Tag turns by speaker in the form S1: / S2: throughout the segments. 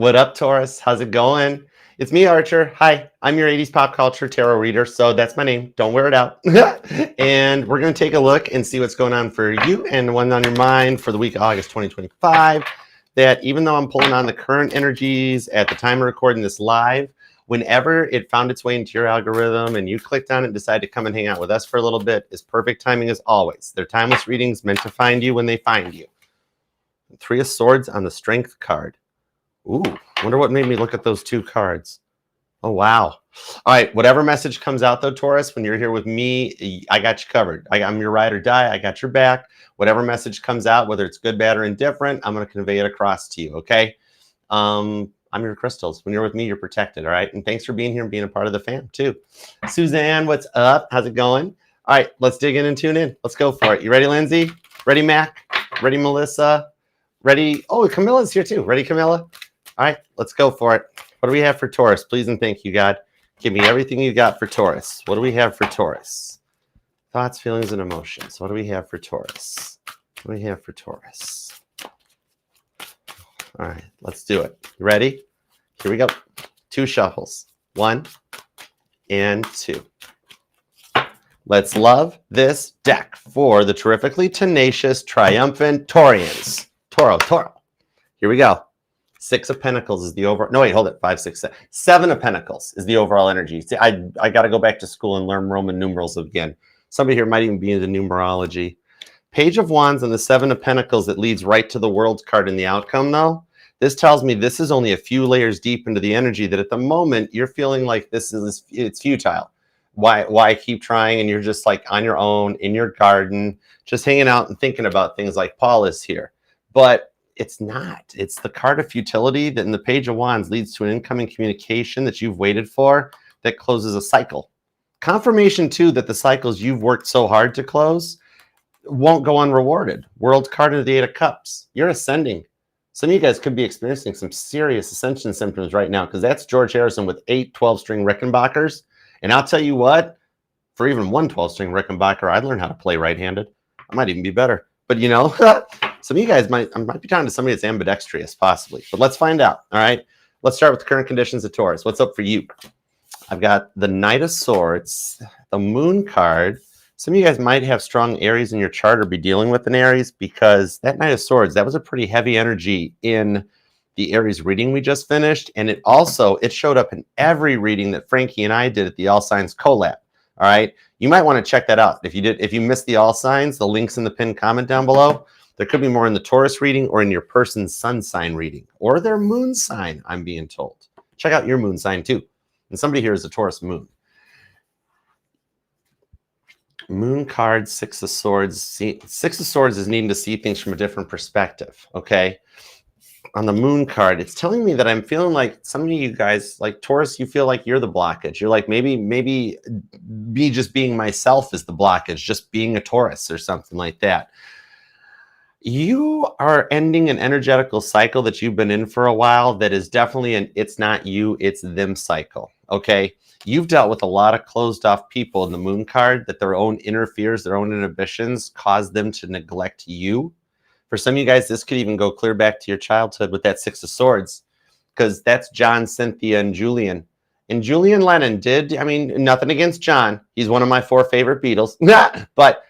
S1: What up, Taurus? How's it going? It's me, Archer. Hi, I'm your 80s pop culture tarot reader, so that's my name. Don't wear it out. And we're going to take a look and see what's going on for you and what's on your mind for the week of August 2025. That even though I'm pulling on the current energies at the time of recording this live, whenever it found its way into your algorithm and you clicked on it and decided to come and hang out with us for a little bit, is perfect timing as always. They're timeless readings meant to find you when they find you. Three of Swords on the Strength card. Ooh, wonder what made me look at those two cards. Oh, wow. All right, whatever message comes out, though, Taurus, when you're here with me, I got you covered. I'm your ride or die. I got your back. Whatever message comes out, whether it's good, bad, or indifferent, I'm going to convey it across to you, okay? I'm your crystals. When you're with me, you're protected, all right? And thanks for being here and being a part of the fam, too. Suzanne, what's up? How's it going? All right, let's dig in and tune in. Let's go for it. You ready, Lindsay? Ready, Mac? Ready, Melissa? Ready? Oh, Camilla's here, too. Ready, Camilla? All right, let's go for it. What do we have for Taurus? Please and thank you, God. Give me everything you got for Taurus. What do we have for Taurus? Thoughts, feelings, and emotions. What do we have for Taurus? What do we have for Taurus? All right, let's do it. You ready? Here we go. 2 shuffles. 1 and 2. Let's love this deck for the terrifically tenacious, triumphant Taurians. Toro. Here we go. 6 of Pentacles is the overall. No, wait, hold it. 5, 6, 7. 7 of Pentacles is the overall energy. See, I got to go back to school and learn Roman numerals again. Somebody here might even be into numerology. Page of Wands and the 7 of Pentacles that leads right to the World card in the outcome, though. This tells me this is only a few layers deep into the energy that at the moment you're feeling like it's futile. Why keep trying? And you're just like on your own in your garden, just hanging out and thinking about things like Paul is here. But it's not. It's the card of futility that in the Page of Wands leads to an incoming communication that you've waited for that closes a cycle. Confirmation, too, that the cycles you've worked so hard to close won't go unrewarded. World card of the 8 of Cups. You're ascending. Some of you guys could be experiencing some serious ascension symptoms right now because that's George Harrison with 8 12-string Rickenbackers. And I'll tell you what, for even one 12-string Rickenbacker, I'd learn how to play right-handed. I might even be better. But, you know, some of you guys might be talking to somebody that's ambidextrous, possibly. But let's find out, all right? Let's start with the current conditions of Taurus. What's up for you? I've got the Knight of Swords, the Moon card. Some of you guys might have strong Aries in your chart or be dealing with an Aries because that Knight of Swords, that was a pretty heavy energy in the Aries reading we just finished. And it showed up in every reading that Frankie and I did at the All Signs collab. All right. You might want to check that out. If you missed the All Signs, the link's in the pinned comment down below. There could be more in the Taurus reading or in your person's sun sign reading or their moon sign, I'm being told. Check out your moon sign too. And somebody here is a Taurus moon. Moon card, 6 of Swords. 6 of Swords is needing to see things from a different perspective. Okay. On the Moon card, it's telling me that I'm feeling like some of you guys, like Taurus, you feel like you're the blockage. You're like, maybe me just being myself is the blockage, just being a Taurus or something like that. You are ending an energetical cycle that you've been in for a while that is definitely an it's not you, it's them cycle, okay? You've dealt with a lot of closed off people in the Moon card that their own inner fears, their own inhibitions cause them to neglect you. For some of you guys, this could even go clear back to your childhood with that 6 of Swords, because that's John, Cynthia, and Julian. And Julian Lennon did, I mean, nothing against John. He's one of my 4 favorite Beatles. But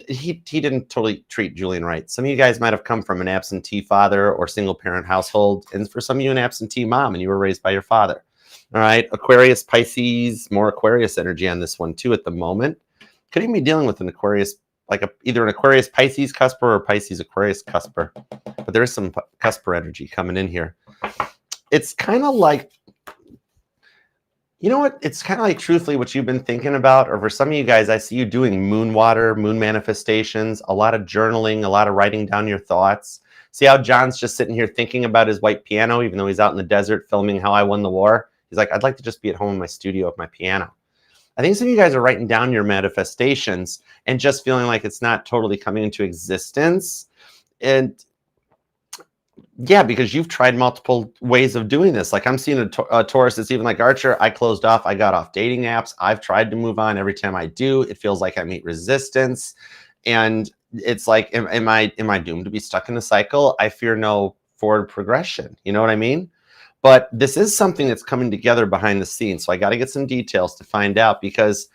S1: he didn't totally treat Julian right. Some of you guys might have come from an absentee father or single parent household. And for some of you, an absentee mom, and you were raised by your father. All right. Aquarius, Pisces, more Aquarius energy on this one too at the moment. Could even be dealing with an Aquarius, like either an Aquarius Pisces cusper or Pisces Aquarius cusper. But there is some cusper energy coming in here. It's kind of like, you know what? It's kind of like truthfully what you've been thinking about, or for some of you guys, I see you doing moon water, moon manifestations, a lot of journaling, a lot of writing down your thoughts. See how John's just sitting here thinking about his white piano, even though he's out in the desert filming How I Won the War. He's like, I'd like to just be at home in my studio with my piano. I think some of you guys are writing down your manifestations and just feeling like it's not totally coming into existence. And yeah, because you've tried multiple ways of doing this. Like I'm seeing a Taurus that's even like Archer. I closed off. I got off dating apps. I've tried to move on. Every time I do, it feels like I meet resistance. And it's like, am I doomed to be stuck in a cycle? I fear no forward progression. You know what I mean? But this is something that's coming together behind the scenes. So I got to get some details to find out, because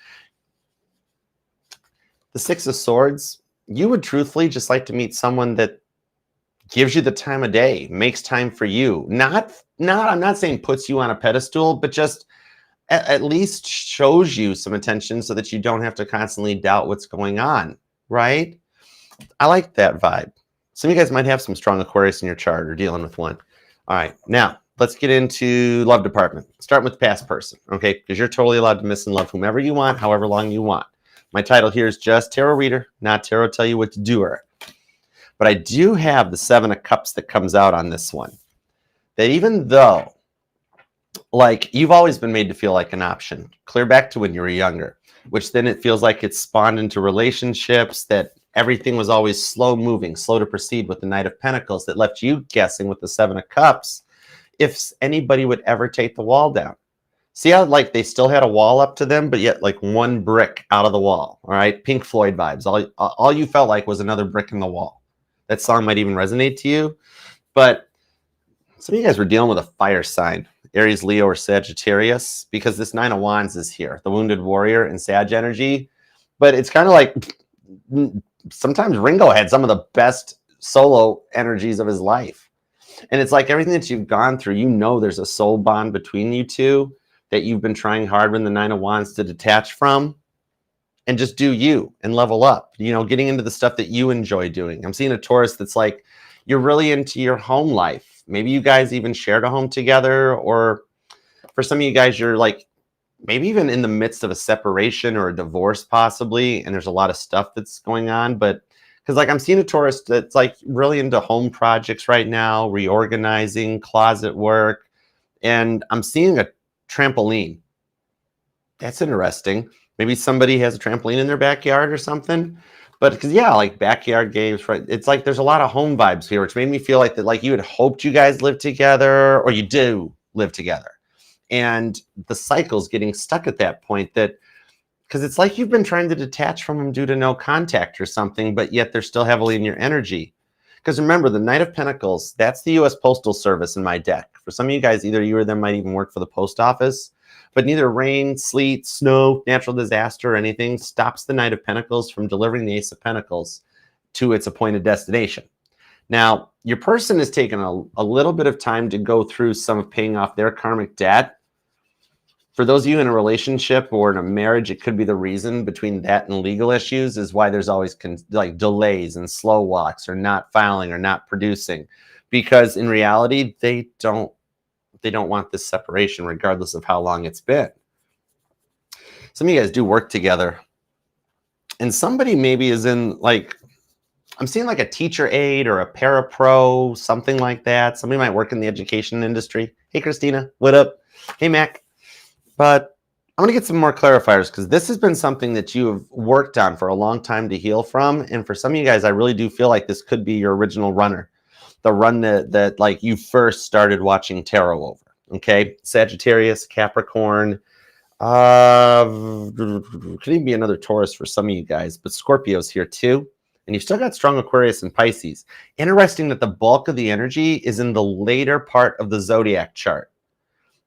S1: the Six of Swords, you would truthfully just like to meet someone that gives you the time of day, makes time for you. I'm not saying puts you on a pedestal, but just at least shows you some attention so that you don't have to constantly doubt what's going on, right? I like that vibe. Some of you guys might have some strong Aquarius in your chart or dealing with one. All right, now let's get into love department. Start with past person, okay? Because you're totally allowed to miss and love whomever you want, however long you want. My title here is just Tarot Reader, not Tarot Tell You What to Do Her. But I do have the Seven of Cups that comes out on this one. That even though, like, you've always been made to feel like an option, clear back to when you were younger, which then it feels like it's spawned into relationships, that everything was always slow moving, slow to proceed with the Knight of Pentacles, that left you guessing with the Seven of Cups if anybody would ever take the wall down. See how, like, they still had a wall up to them, but yet like one brick out of the wall, all right? Pink Floyd vibes. All you felt like was another brick in the wall. That song might even resonate to you, but some of you guys were dealing with a fire sign, Aries, Leo, or Sagittarius, because this Nine of Wands is here, the Wounded Warrior and Sag energy. But it's kind of like sometimes Ringo had some of the best solo energies of his life. And it's like everything that you've gone through, you know there's a soul bond between you two that you've been trying hard with the Nine of Wands to detach from and just do you and level up, you know, getting into the stuff that you enjoy doing. I'm seeing a Taurus that's like, you're really into your home life. Maybe you guys even shared a home together, or for some of you guys, you're like maybe even in the midst of a separation or a divorce possibly, and there's a lot of stuff that's going on. But because like I'm seeing a Taurus that's like really into home projects right now, reorganizing, closet work, and I'm seeing a trampoline. That's interesting. Maybe somebody has a trampoline in their backyard or something. But because, yeah, like backyard games, right? It's like there's a lot of home vibes here, which made me feel like that, like you had hoped you guys lived together, or you do live together. And the cycle's getting stuck at that point, that because it's like you've been trying to detach from them due to no contact or something, but yet they're still heavily in your energy. Because remember, the Knight of Pentacles, that's the U.S. Postal Service in my deck. For some of you guys, either you or them might even work for the post office, but neither rain, sleet, snow, natural disaster, or anything stops the Knight of Pentacles from delivering the Ace of Pentacles to its appointed destination. Now, your person has taken a little bit of time to go through some of paying off their karmic debt. For those of you in a relationship or in a marriage, it could be the reason between that and legal issues is why there's always like delays and slow walks, or not filing, or not producing, because in reality, they don't want this separation regardless of how long it's been. Some of you guys do work together, and somebody maybe is in, like, I'm seeing like a teacher aide or a parapro, something like that. Somebody might work in the education industry. Hey, Christina, what up? Hey, Mac. But I'm going to get some more clarifiers, because this has been something that you have worked on for a long time to heal from. And for some of you guys, I really do feel like this could be your original runner, the run that like you first started watching tarot over. Okay, Sagittarius, Capricorn, could even be another Taurus for some of you guys, but Scorpio's here too. And you've still got strong Aquarius and Pisces. Interesting that the bulk of the energy is in the later part of the Zodiac chart.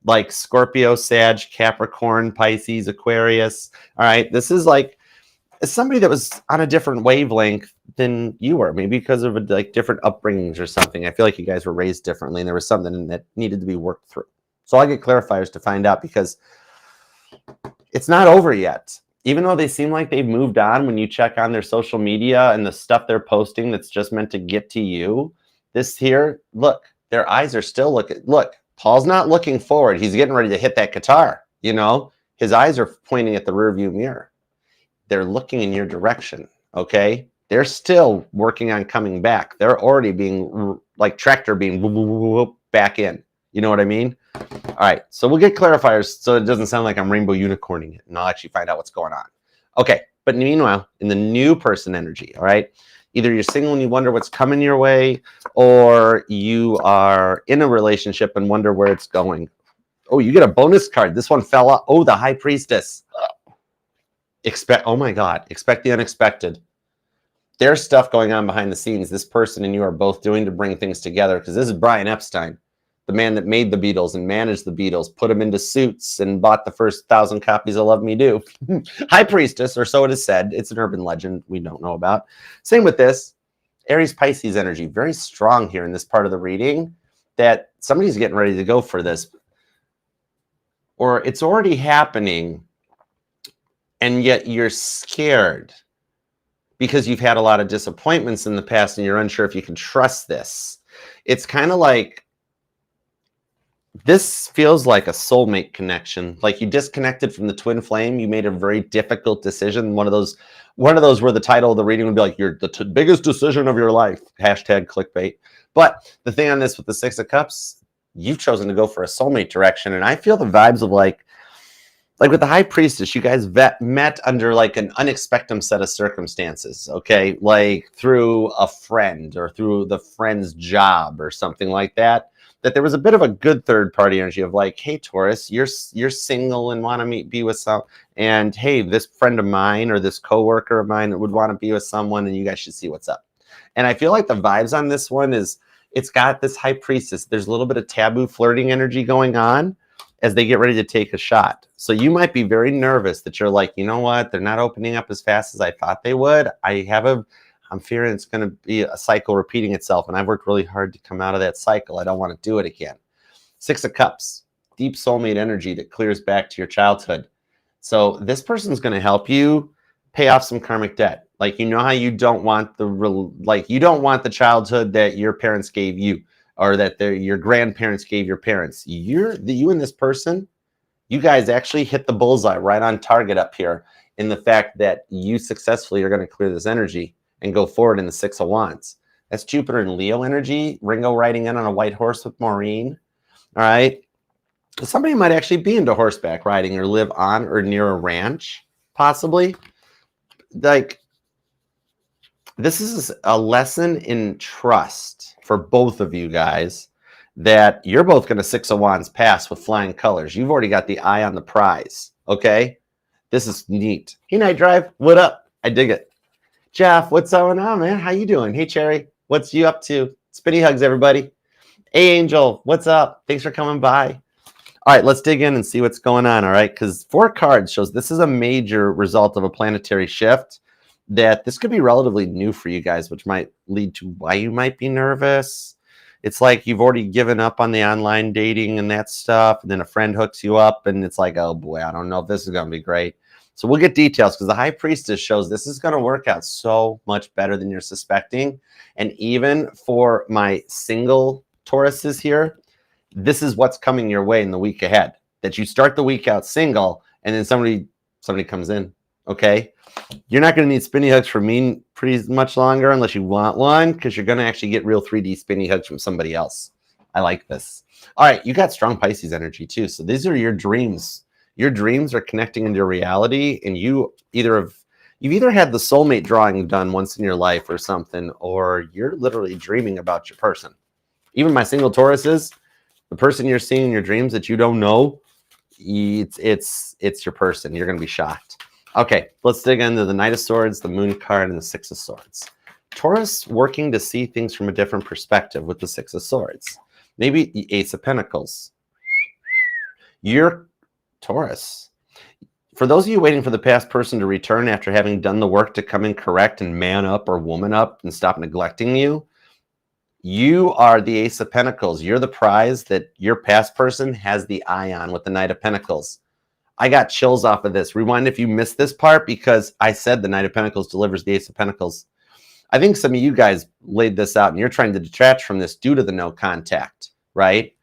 S1: Like Scorpio, Sag, Capricorn, Pisces, Aquarius. All right, this is like somebody that was on a different wavelength than you were, maybe because of like different upbringings or something. I feel like you guys were raised differently, and there was something that needed to be worked through. So I'll get clarifiers to find out, because it's not over yet. Even though they seem like they've moved on, when you check on their social media and the stuff they're posting that's just meant to get to you, this here, look, their eyes are still looking. Look, Paul's not looking forward. He's getting ready to hit that guitar. You know, his eyes are pointing at the rearview mirror. They're looking in your direction. Okay, they're still working on coming back. They're already being like tractor being back in. You know what I mean? All right, so we'll get clarifiers so it doesn't sound like I'm rainbow unicorning it, and I'll actually find out what's going on. Okay, but meanwhile, in the new person energy, all right, either you're single and you wonder what's coming your way, or you are in a relationship and wonder where it's going. Oh, you get a bonus card. This one fell out. Oh, the High Priestess. Oh my God, expect the unexpected. There's stuff going on behind the scenes this person and you are both doing to bring things together, because this is Brian Epstein. the man that made the Beatles and managed the Beatles, put them into suits and bought the first 1,000 copies of Love Me Do. High priestess, or so it is said. It's an urban legend we don't know about. Same with this. Aries Pisces energy, very strong here in this part of the reading, that somebody's getting ready to go for this. Or it's already happening, and yet you're scared because you've had a lot of disappointments in the past and you're unsure if you can trust this. It's kind of like, this feels like a soulmate connection. Like you disconnected from the twin flame. You made a very difficult decision. One of those where the title of the reading would be like, you're the biggest decision of your life. Hashtag clickbait. But the thing on this with the Six of Cups, you've chosen to go for a soulmate direction. And I feel the vibes of like with the High Priestess, you guys met under like an unexpected set of circumstances, okay? Like through a friend or through the friend's job or something like that. That there was a bit of a good third party energy of like, hey, Taurus, you're single and want to be with some, and hey, this friend of mine or this coworker of mine would want to be with someone, and you guys should see what's up. And I feel like the vibes on this one is, it's got this High Priestess. There's a little bit of taboo flirting energy going on as they get ready to take a shot. So you might be very nervous that you're like, you know what? They're not opening up as fast as I thought they would. I'm fearing it's going to be a cycle repeating itself. And I've worked really hard to come out of that cycle. I don't want to do it again. Six of Cups, deep soulmate energy that clears back to your childhood. So this person's going to help you pay off some karmic debt. Like, you know how you don't want the childhood that your parents gave you, or that your grandparents gave your parents. You and this person, you guys actually hit the bullseye right on target up here in the fact that you successfully are going to clear this energy and go forward in the Six of Wands. That's Jupiter and Leo energy. Ringo riding in on a white horse with Maureen. All right. Somebody might actually be into horseback riding or live on or near a ranch, possibly. Like, this is a lesson in trust for both of you guys, that you're both going to Six of Wands pass with flying colors. You've already got the eye on the prize. Okay. This is neat. Hey, Night Drive. What up? I dig it. Jeff, what's going on, man? How you doing? Hey, Cherry, what's you up to? Spinny hugs, everybody. Hey, Angel, what's up? Thanks for coming by. All right, let's dig in and see what's going on, all right? Because 4 cards shows this is a major result of a planetary shift, that this could be relatively new for you guys, which might lead to why you might be nervous. It's like you've already given up on the online dating and that stuff, and then a friend hooks you up, and it's like, oh, boy, I don't know if this is going to be great. So we'll get details, because the High Priestess shows this is going to work out so much better than you're suspecting. And even for my single Tauruses here, this is what's coming your way in the week ahead. That you start the week out single, and then somebody comes in, okay? You're not going to need spinny hugs from me pretty much longer unless you want one, because you're going to actually get real 3D spinny hugs from somebody else. I like this. All right, you got strong Pisces energy too. So these are your dreams. Your dreams are connecting into reality, and you've either had the soulmate drawing done once in your life or something, or you're literally dreaming about your person. Even my single Tauruses, the person you're seeing in your dreams that you don't know, it's your person. You're going to be shocked. Okay, let's dig into the Knight of Swords, the Moon card, and the Six of Swords. Taurus working to see things from a different perspective with the Six of Swords. Maybe the Ace of Pentacles. You're Taurus. For those of you waiting for the past person to return after having done the work to come in correct and man up or woman up and stop neglecting you, you are the Ace of Pentacles. You're the prize that your past person has the eye on with the Knight of Pentacles. I got chills off of this. Rewind if you missed this part, because I said the Knight of Pentacles delivers the Ace of Pentacles. I think some of you guys laid this out and you're trying to detach from this due to the no contact, right?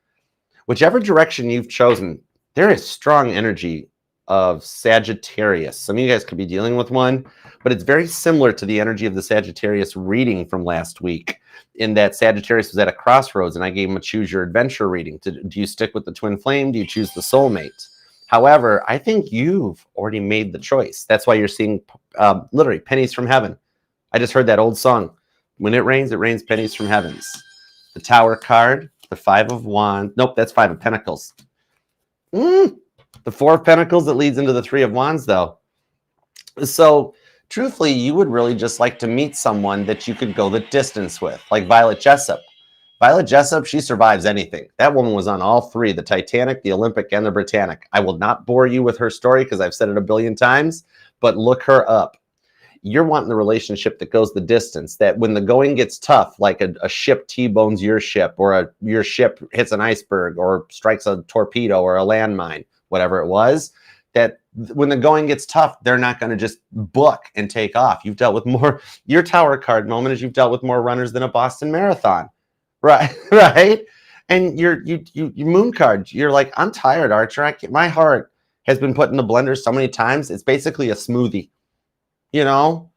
S1: Whichever direction you've chosen, there is strong energy of Sagittarius. Some of you guys could be dealing with one, but it's very similar to the energy of the Sagittarius reading from last week, in that Sagittarius was at a crossroads and I gave him a choose your adventure reading. Do you stick with the twin flame? Do you choose the soulmate? However, I think you've already made the choice. That's why you're seeing literally pennies from heaven. I just heard that old song. When it rains pennies from heavens. The Tower card, the Five of Wands. Nope, that's Five of Pentacles. The Four of Pentacles that leads into the Three of Wands, though. So, truthfully, you would really just like to meet someone that you could go the distance with, like Violet Jessup. Violet Jessup, she survives anything. That woman was on all three, the Titanic, the Olympic, and the Britannic. I will not bore you with her story because I've said it a billion times, but look her up. You're wanting the relationship that goes the distance, that when the going gets tough, like a ship T-bones your ship, or your ship hits an iceberg or strikes a torpedo or a landmine, whatever it was, that when the going gets tough, they're not going to just book and take off. You've dealt with more, your Tower card moment is you've dealt with more runners than a Boston Marathon. Right, right. And your moon card, you're like, I'm tired, Archer. My heart has been put in the blender so many times. It's basically a smoothie, you know?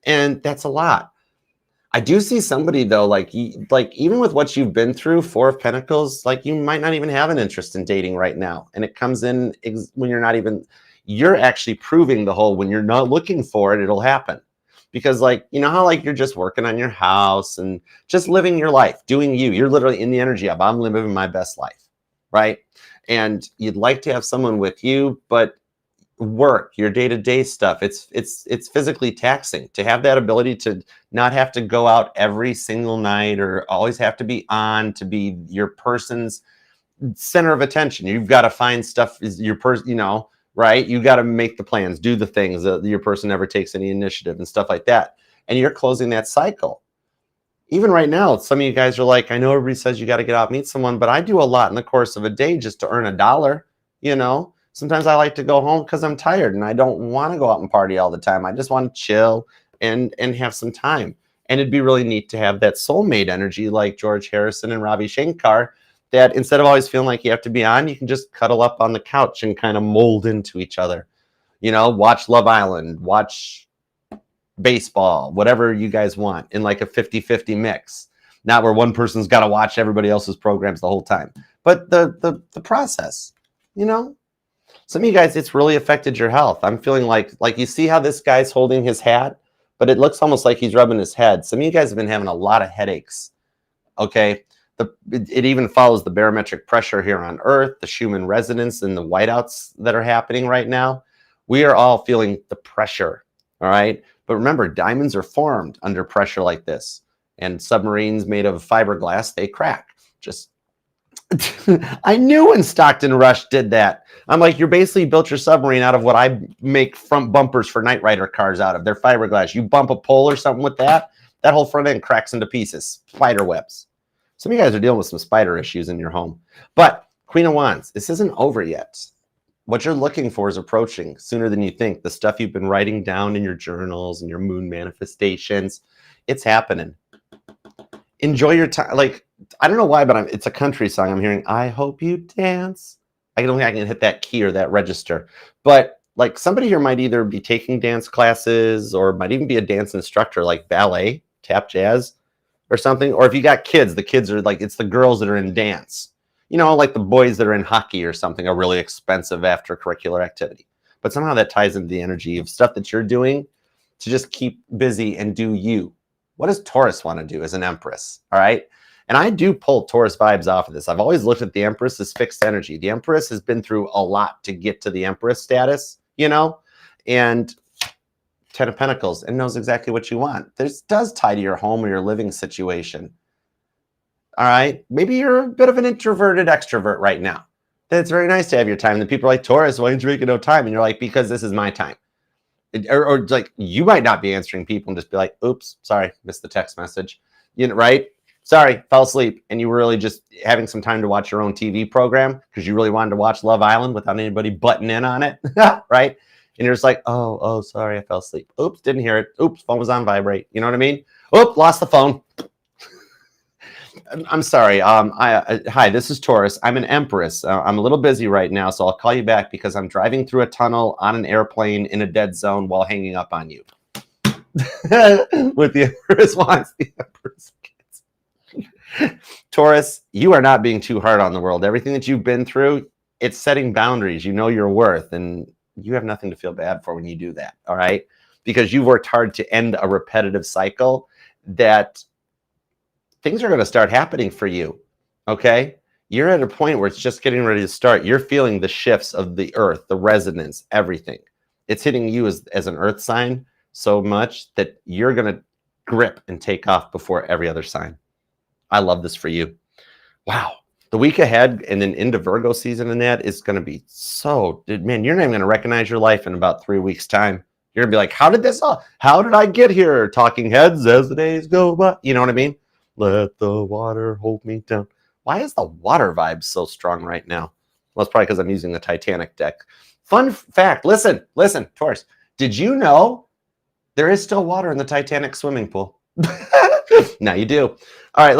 S1: And that's a lot. I do see somebody though, like even with what you've been through, Four of Pentacles, like you might not even have an interest in dating right now. And it comes in when you're not even, you're actually proving the whole, when you're not looking for it, it'll happen. Because like, you know how like you're just working on your house and just living your life, doing you. You're literally in the energy of, I'm living my best life, right? And you'd like to have someone with you, but work, your day-to-day stuff, it's physically taxing to have that ability to not have to go out every single night or always have to be on to be your person's center of attention. You've got to find stuff, is your person, you know, right? You got to make the plans, do the things that your person never takes any initiative and stuff like that. And you're closing that cycle. Even right now, some of you guys are like, I know everybody says you got to get out, meet someone, but I do a lot in the course of a day just to earn $1, you know? Sometimes I like to go home because I'm tired and I don't want to go out and party all the time. I just want to chill and have some time. And it'd be really neat to have that soulmate energy like George Harrison and Ravi Shankar, that instead of always feeling like you have to be on, you can just cuddle up on the couch and kind of mold into each other. You know, watch Love Island, watch baseball, whatever you guys want, in like a 50-50 mix. Not where one person's got to watch everybody else's programs the whole time. But the process, you know? Some of you guys, it's really affected your health. I'm feeling like you see how this guy's holding his hat, but it looks almost like he's rubbing his head. Some of you guys have been having a lot of headaches, okay? It even follows the barometric pressure here on Earth, the Schumann resonance, and the whiteouts that are happening right now. We are all feeling the pressure, all right? But remember, diamonds are formed under pressure like this, and submarines made of fiberglass, they crack. Just, I knew when Stockton Rush did that. I'm like, you're basically built your submarine out of what I make front bumpers for Knight Rider cars out of. They're fiberglass. You bump a pole or something with that, that whole front end cracks into pieces, spider webs. Some of you guys are dealing with some spider issues in your home. But Queen of Wands, this isn't over yet. What you're looking for is approaching sooner than you think. The stuff you've been writing down in your journals and your moon manifestations, it's happening. Enjoy your time. Like, I don't know why, but it's a country song I'm hearing. I hope you dance. I don't think I can hit that key or that register. But like somebody here might either be taking dance classes or might even be a dance instructor, like ballet, tap jazz, or something. Or if you got kids, the kids are like, it's the girls that are in dance. You know, like the boys that are in hockey or something, a really expensive after-curricular activity. But somehow that ties into the energy of stuff that you're doing to just keep busy and do you. What does Taurus want to do as an Empress? All right. And I do pull Taurus vibes off of this. I've always looked at the Empress as fixed energy. The Empress has been through a lot to get to the Empress status, you know, and Ten of Pentacles, and knows exactly what you want. This does tie to your home or your living situation. All right. Maybe you're a bit of an introverted extrovert right now. It's very nice to have your time. And people are like, Taurus, why aren't you making no time? And you're like, because this is my time. Or like you might not be answering people and just be like, oops, sorry, missed the text message. You know, right? Sorry, fell asleep. And you were really just having some time to watch your own TV program because you really wanted to watch Love Island without anybody butting in on it. Right? And you're just like, oh, sorry, I fell asleep. Oops, didn't hear it. Oops, phone was on vibrate. You know what I mean? Oops, lost the phone. I'm sorry. Hi, this is Taurus. I'm an Empress. I'm a little busy right now, so I'll call you back because I'm driving through a tunnel on an airplane in a dead zone while hanging up on you. With the Empress wants the Empress gets. Taurus, you are not being too hard on the world. Everything that you've been through, it's setting boundaries. You know your worth, and you have nothing to feel bad for when you do that, all right? Because you've worked hard to end a repetitive cycle that things are going to start happening for you, okay? You're at a point where it's just getting ready to start. You're feeling the shifts of the earth, the resonance, everything. It's hitting you as an earth sign so much that you're going to grip and take off before every other sign. I love this for you. Wow. The week ahead and then into Virgo season and that is going to be so, man, you're not even going to recognize your life in about 3 weeks' time. You're going to be like, how did I get here? Talking heads as the days go by. You know what I mean? Let the water hold me down. Why is the water vibe so strong right now? Well, it's probably because I'm using the Titanic deck. Fun fact, listen, Taurus. Did you know there is still water in the Titanic swimming pool? Now you do. All right,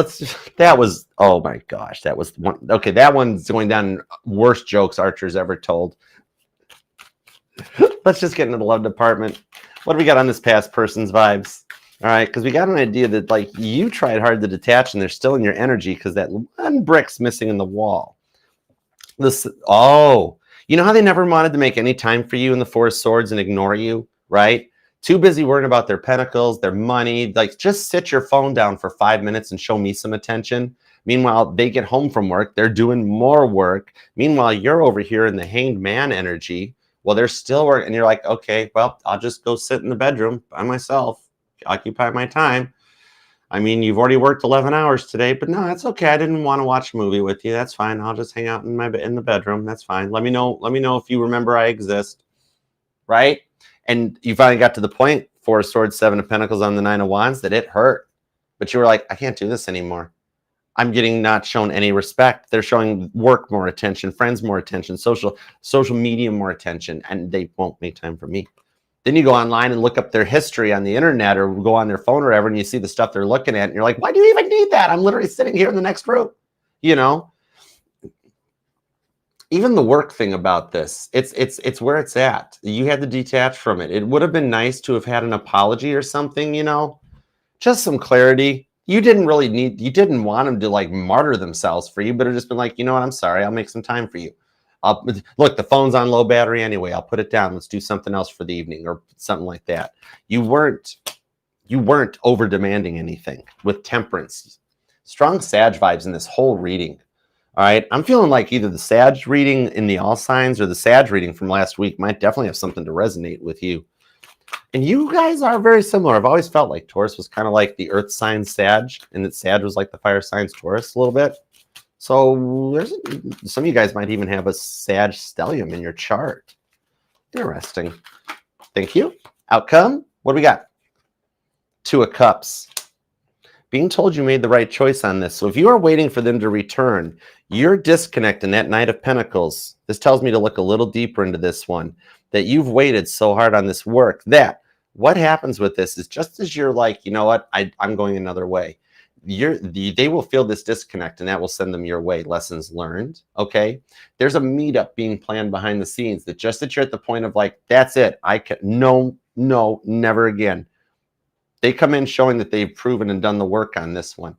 S1: that was, oh my gosh, that was one. Okay, that one's going down worst jokes Archer's ever told. Let's just get into the love department. What do we got on this past person's vibes? All right, because we got an idea that like you tried hard to detach and they're still in your energy because that one brick's missing in the wall. You know how they never wanted to make any time for you in the Four of Swords and ignore you, right? Too busy worrying about their pentacles, their money. Like, just sit your phone down for 5 minutes and show me some attention. Meanwhile, they get home from work. They're doing more work. Meanwhile, you're over here in the hanged man energy. Well, they're still working. And you're like, okay, well, I'll just go sit in the bedroom by myself, occupy my time. I mean, you've already worked 11 hours today, but no, that's okay. I didn't want to watch a movie with you. That's fine. I'll just hang out in the bedroom. That's fine. Let me know if you remember I exist, right? And you finally got to the point, Four of Swords, Seven of Pentacles on the Nine of Wands, that it hurt. But you were like, I can't do this anymore. I'm getting not shown any respect. They're showing work more attention, friends more attention, social media more attention, and they won't make time for me. Then you go online and look up their history on the internet or go on their phone or whatever, and you see the stuff they're looking at, and you're like, why do you even need that? I'm literally sitting here in the next room, you know? Even the work thing about this, it's where it's at. You had to detach from it. It would have been nice to have had an apology or something, you know, just some clarity. You didn't want them to like martyr themselves for you, but it just been like, you know what, I'm sorry, I'll make some time for you. Look, the phone's on low battery anyway. I'll put it down. Let's do something else for the evening or something like that. You weren't over demanding anything with temperance. Strong Sag vibes in this whole reading. All right, I'm feeling like either the Sag reading in the All Signs or the Sag reading from last week might definitely have something to resonate with you. And you guys are very similar. I've always felt like Taurus was kind of like the Earth sign Sag, and that Sag was like the fire signs Taurus a little bit. So some of you guys might even have a Sag stellium in your chart. Interesting. Thank you. Outcome, what do we got? Two of Cups. Being told you made the right choice on this. So if you are waiting for them to return, you're disconnecting that Knight of Pentacles. This tells me to look a little deeper into this one, that you've waited so hard on this work that what happens with this is just as you're like, you know what, I'm going another way. They will feel this disconnect and that will send them your way. Lessons learned. Okay. There's a meetup being planned behind the scenes that you're at the point of like, that's it. No, never again. They come in showing that they've proven and done the work on this one.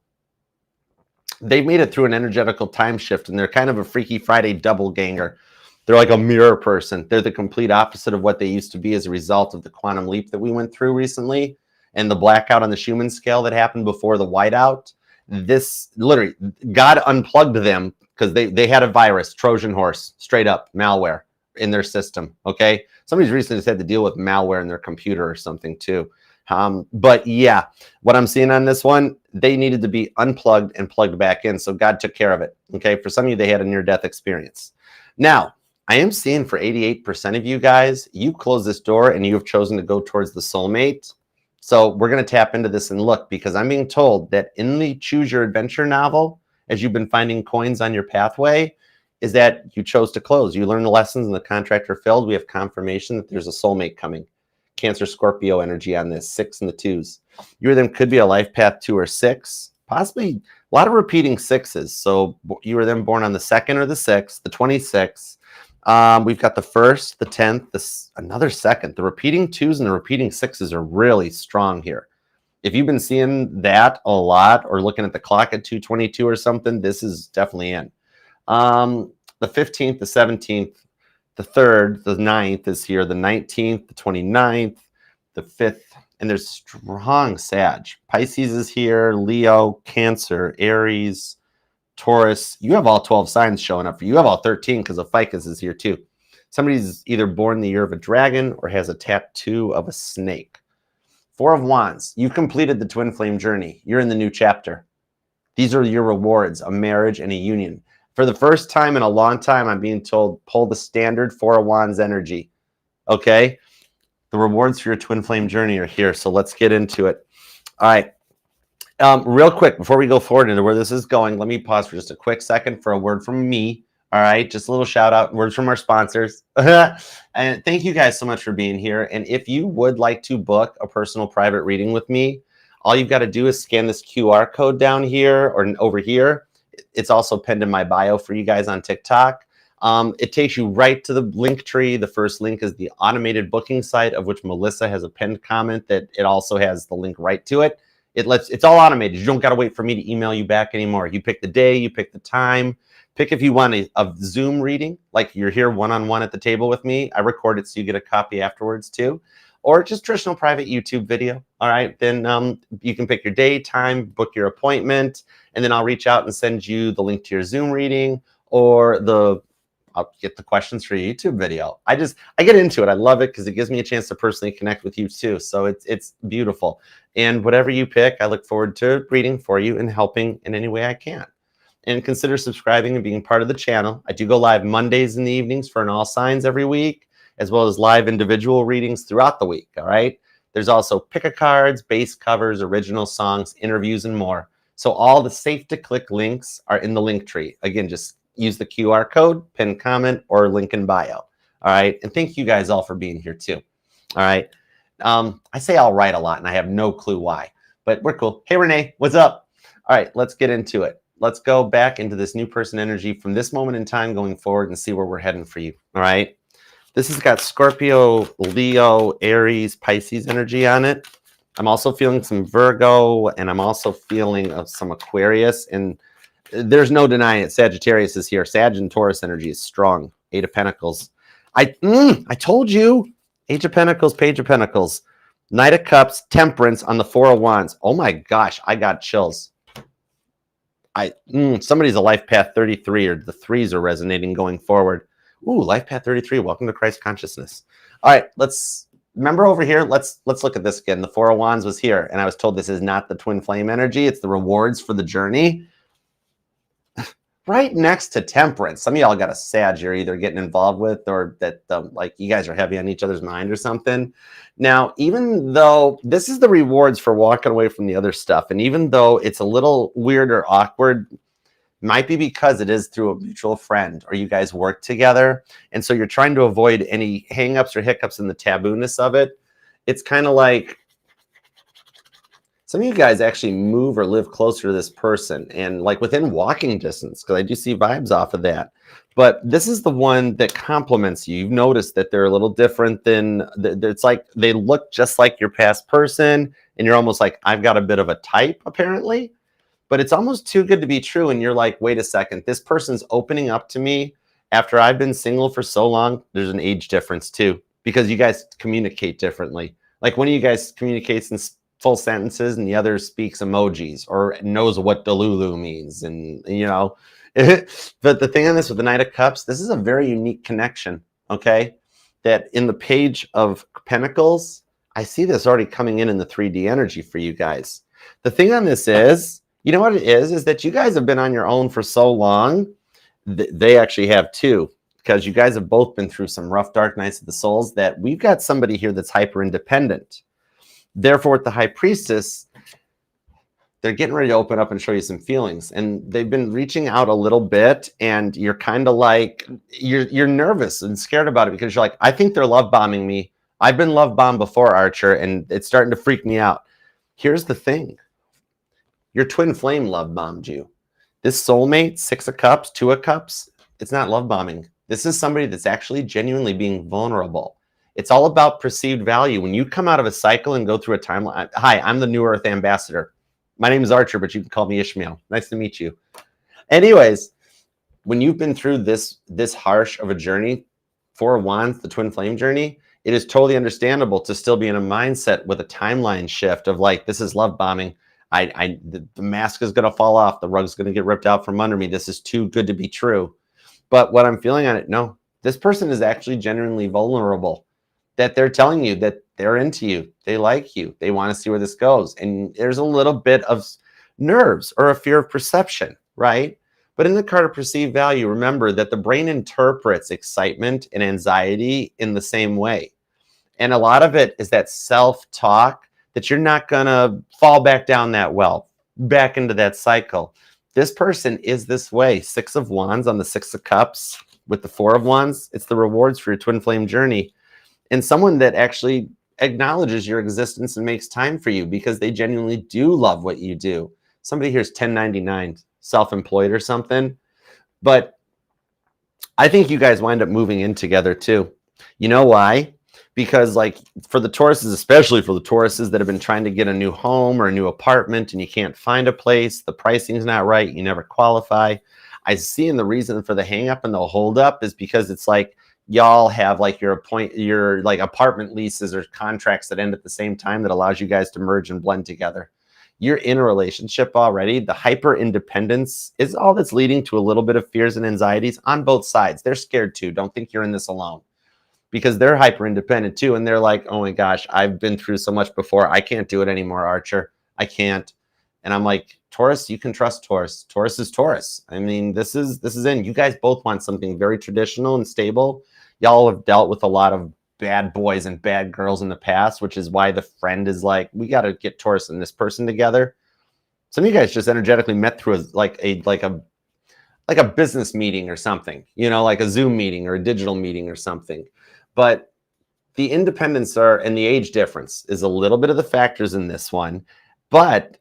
S1: They've made it through an energetical time shift and they're kind of a Freaky Friday double ganger. They're like a mirror person. They're the complete opposite of what they used to be as a result of the quantum leap that we went through recently and the blackout on the Schumann scale that happened before the whiteout. This literally, God unplugged them because they had a virus, Trojan horse, straight up malware in their system. Okay. Somebody's recently just had to deal with malware in their computer or something too. But yeah, what I'm seeing on this one, they needed to be unplugged and plugged back in. So God took care of it. Okay. For some of you, they had a near-death experience. Now, I am seeing for 88% of you guys, you close this door and you have chosen to go towards the soulmate. So we're going to tap into this and look, because I'm being told that in the Choose Your Adventure novel, as you've been finding coins on your pathway, is that you chose to close. You learned the lessons and the contract are filled. We have confirmation that there's a soulmate coming. Cancer, Scorpio energy on this, 6 and the 2s. You or them could be a life path 2 or 6, possibly a lot of repeating 6s. So you or them born on the 2nd or the 6th, the 26th. We've got the 1st, the 10th, another 2nd. The repeating 2s and the repeating 6s are really strong here. If you've been seeing that a lot or looking at the clock at 2:22 or something, this is definitely in. The 15th, the 17th, the 3rd, the 9th is here, the 19th, the 29th, the 5th, and there's strong Sag. Pisces is here, Leo, Cancer, Aries, Taurus. You have all 12 signs showing up for you. You have all 13 because of Ficus is here too. Somebody's either born the year of a dragon or has a tattoo of a snake. 4 of Wands. You've completed the twin flame journey. You're in the new chapter. These are your rewards, a marriage and a union. For the first time in a long time, I'm being told, pull the standard Four of Wands energy. Okay? The rewards for your twin flame journey are here. So let's get into it. All right. Real quick, before we go forward into where this is going, let me pause for just a quick second for a word from me. All right, just a little shout out, words from our sponsors. And thank you guys so much for being here. And if you would like to book a personal private reading with me, all you've got to do is scan this QR code down here or over here. It's also pinned in my bio for you guys on TikTok. It takes you right to the link tree. The first link is the automated booking site, of which Melissa has a pinned comment that it also has the link right to it. It's all automated. You don't got to wait for me to email you back anymore. You pick the day, you pick the time. Pick if you want a Zoom reading, like you're here one-on-one at the table with me. I record it so you get a copy afterwards too. Or just traditional private YouTube video. All right, then you can pick your day, time, book your appointment, and then I'll reach out and send you the link to your Zoom reading or I'll get the questions for your YouTube video. I get into it. I love it because it gives me a chance to personally connect with you too. So it's beautiful. And whatever you pick, I look forward to reading for you and helping in any way I can. And consider subscribing and being part of the channel. I do go live Mondays in the evenings for an all signs every week, as well as live individual readings throughout the week, all right? There's also pick-a-cards, base covers, original songs, interviews, and more. So all the safe-to-click links are in the link tree. Again, just use the QR code, pin comment, or link in bio, all right? And thank you guys all for being here too, all right? I say all right a lot, and I have no clue why, but we're cool. Hey, Renee, what's up? All right, let's get into it. Let's go back into this new person energy from this moment in time going forward and see where we're heading for you. All right. This has got Scorpio, Leo, Aries, Pisces energy on it. I'm also feeling some Virgo, and I'm also feeling some Aquarius. And there's no denying it. Sagittarius is here. Sag and Taurus energy is strong. Eight of Pentacles. I told you. Age of Pentacles, Page of Pentacles. Knight of Cups, Temperance on the Four of Wands. Oh my gosh, I got chills. Somebody's a life path 33, or the threes are resonating going forward. Ooh, life path 33. Welcome to Christ consciousness. All right, remember over here. Let's look at this again. The Four of Wands was here, and I was told this is not the twin flame energy. It's the rewards for the journey. Right next to Temperance. Some of y'all got a Sag you're either getting involved with, or that like you guys are heavy on each other's mind or something. Now, even though this is the rewards for walking away from the other stuff, and even though it's a little weird or awkward, might be because it is through a mutual friend or you guys work together, and so you're trying to avoid any hangups or hiccups in the tabooness of it. It's kind of like some of you guys actually move or live closer to this person and like within walking distance, because I do see vibes off of that. But this is the one that complements you. You've noticed that they're a little different than, it's like they look just like your past person, and you're almost like, I've got a bit of a type apparently, but it's almost too good to be true. And you're like, wait a second, this person's opening up to me after I've been single for so long. There's an age difference too, because you guys communicate differently. Like one of you guys communicates in full sentences and the other speaks emojis or knows what Delulu means. And, you know, but the thing on this with the Knight of Cups, this is a very unique connection, okay? That in the Page of Pentacles, I see this already coming in the 3D energy for you guys. The thing on this is, you know what it is that you guys have been on your own for so long. They actually have too, because you guys have both been through some rough, dark nights of the souls, that we've got somebody here that's hyper independent. Therefore, with the High Priestess, they're getting ready to open up and show you some feelings. And they've been reaching out a little bit, and you're kind of like, you're nervous and scared about it because you're like, I think they're love bombing me. I've been love bombed before, Archer, and it's starting to freak me out. Here's the thing. Your twin flame love bombed you. This soulmate, Six of Cups, Two of Cups, it's not love bombing. This is somebody that's actually genuinely being vulnerable. It's all about perceived value. When you come out of a cycle and go through a timeline. Hi, I'm the New Earth ambassador. My name is Archer, but you can call me Ishmael. Nice to meet you. Anyways, when you've been through this harsh of a journey, Four of Wands, the twin flame journey, it is totally understandable to still be in a mindset with a timeline shift of like, this is love bombing. The mask is going to fall off. The rug's going to get ripped out from under me. This is too good to be true. But what I'm feeling on it, no, this person is actually genuinely vulnerable. That they're telling you that they're into you, they like you, they want to see where this goes. And there's a little bit of nerves or a fear of perception, right? But in the card of perceived value, remember that the brain interprets excitement and anxiety in the same way. And a lot of it is that self-talk that you're not going to fall back down that well, back into that cycle. This person is this way. 6 of Wands on the 6 of Cups with the 4 of Wands. It's the rewards for your twin flame journey. And someone that actually acknowledges your existence and makes time for you because they genuinely do love what you do. Somebody here is 1099, self-employed or something. But I think you guys wind up moving in together too. You know why? Because like for the Tauruses, especially for the Tauruses that have been trying to get a new home or a new apartment and you can't find a place, the pricing's not right, you never qualify. I see, and the reason for the hang up and the hold up is because it's like y'all have like your like apartment leases or contracts that end at the same time that allows you guys to merge and blend together. You're in a relationship already. The hyper independence is all that's leading to a little bit of fears and anxieties on both sides. They're scared too. Don't think you're in this alone, because they're hyper independent too. And they're like, oh my gosh, I've been through so much before. I can't do it anymore, Archer. I can't. And I'm like, Taurus, you can trust Taurus. Taurus is Taurus. I mean, this is in. You guys both want something very traditional and stable. Y'all have dealt with a lot of bad boys and bad girls in the past, which is why the friend is like, we got to get Taurus and this person together. Some of you guys just energetically met through like a business meeting or something, you know, like a Zoom meeting or a digital meeting or something. But the independence and the age difference is a little bit of the factors in this one. But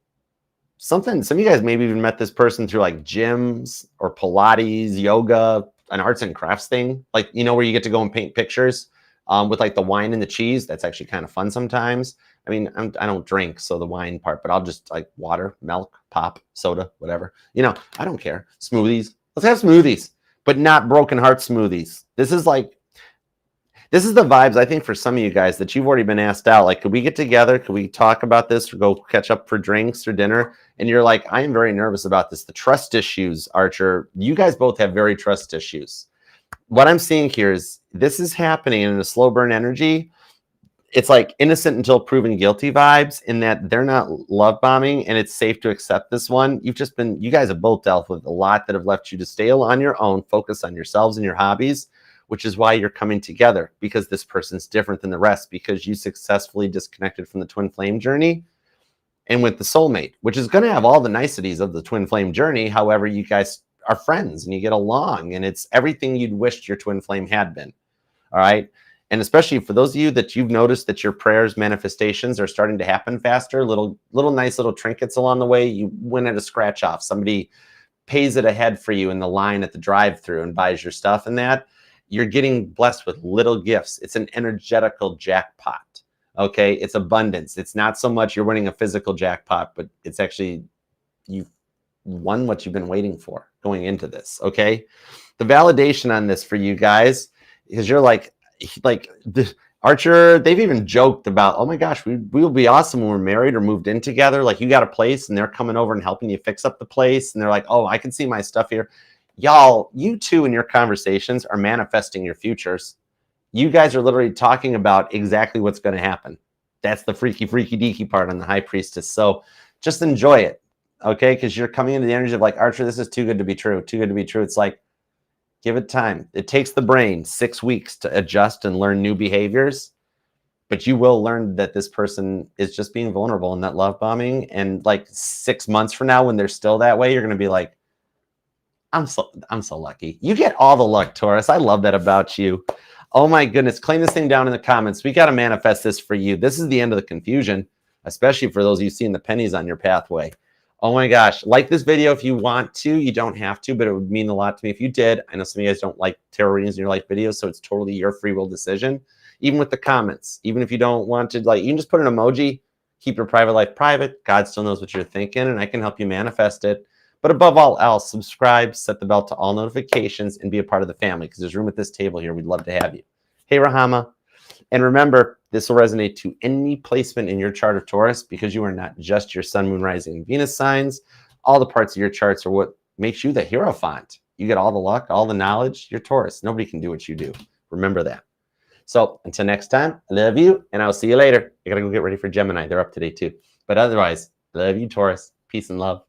S1: some of you guys maybe even met this person through like gyms or Pilates, yoga, an arts and crafts thing, like, you know, where you get to go and paint pictures with like the wine and the cheese. That's actually kind of fun sometimes. I mean, I don't drink, so the wine part, but I'll just like water, milk, pop, soda, whatever. You know, I don't care. Smoothies. Let's have smoothies, but not broken heart smoothies. This is the vibes, I think, for some of you guys that you've already been asked out. Like, could we get together? Could we talk about this or go catch up for drinks or dinner? And you're like, I am very nervous about this. The trust issues, Archer. You guys both have very trust issues. What I'm seeing here is this is happening in a slow burn energy. It's like innocent until proven guilty vibes, in that they're not love bombing and it's safe to accept this one. You guys have both dealt with a lot that have left you to stay on your own, focus on yourselves and your hobbies, which is why you're coming together, because this person's different than the rest, because you successfully disconnected from the twin flame journey and with the soulmate, which is going to have all the niceties of the twin flame journey. However, you guys are friends and you get along, and it's everything you'd wished your twin flame had been. All right. And especially for those of you that you've noticed that your prayers, manifestations are starting to happen faster, little nice little trinkets along the way. You win at a scratch off. Somebody pays it ahead for you in the line at the drive-through and buys your stuff, and that you're getting blessed with little gifts. It's an energetical jackpot. Okay. It's abundance. It's not so much you're winning a physical jackpot, but it's actually you've won what you've been waiting for going into this. Okay. The validation on this for you guys is you're like the Archer, they've even joked about, oh my gosh, we will be awesome when we're married or moved in together. Like, you got a place and they're coming over and helping you fix up the place. And they're like, oh, I can see my stuff here. Y'all, you two in your conversations are manifesting your futures. You guys are literally talking about exactly what's going to happen. That's the freaky deaky part on the High Priestess. So just enjoy it, okay? Because you're coming into the energy of like, Archer, this is too good to be true. Too good to be true. It's like, give it time. It takes the brain 6 weeks to adjust and learn new behaviors, but you will learn that this person is just being vulnerable in that love bombing. And like 6 months from now, when they're still that way, you're going to be like, I'm so lucky. You get all the luck, Taurus. I love that about you. Oh my goodness. Claim this thing down in the comments. We got to manifest this for you. This is the end of the confusion, especially for those of you seeing the pennies on your pathway. Oh my gosh. Like this video if you want to. You don't have to, but it would mean a lot to me if you did. I know some of you guys don't like tarot readings in your life videos, so it's totally your free will decision. Even with the comments, even if you don't want to, like, you can just put an emoji, keep your private life private. God still knows what you're thinking, and I can help you manifest it. But above all else, subscribe, set the bell to all notifications, and be a part of the family, because there's room at this table here. We'd love to have you. Hey, Rahama. And remember, this will resonate to any placement in your chart of Taurus, because you are not just your sun, moon, rising, and Venus signs. All the parts of your charts are what makes you the Hierophant. You get all the luck, all the knowledge. You're Taurus. Nobody can do what you do. Remember that. So until next time, I love you, and I'll see you later. I got to go get ready for Gemini. They're up today too. But otherwise, love you, Taurus. Peace and love.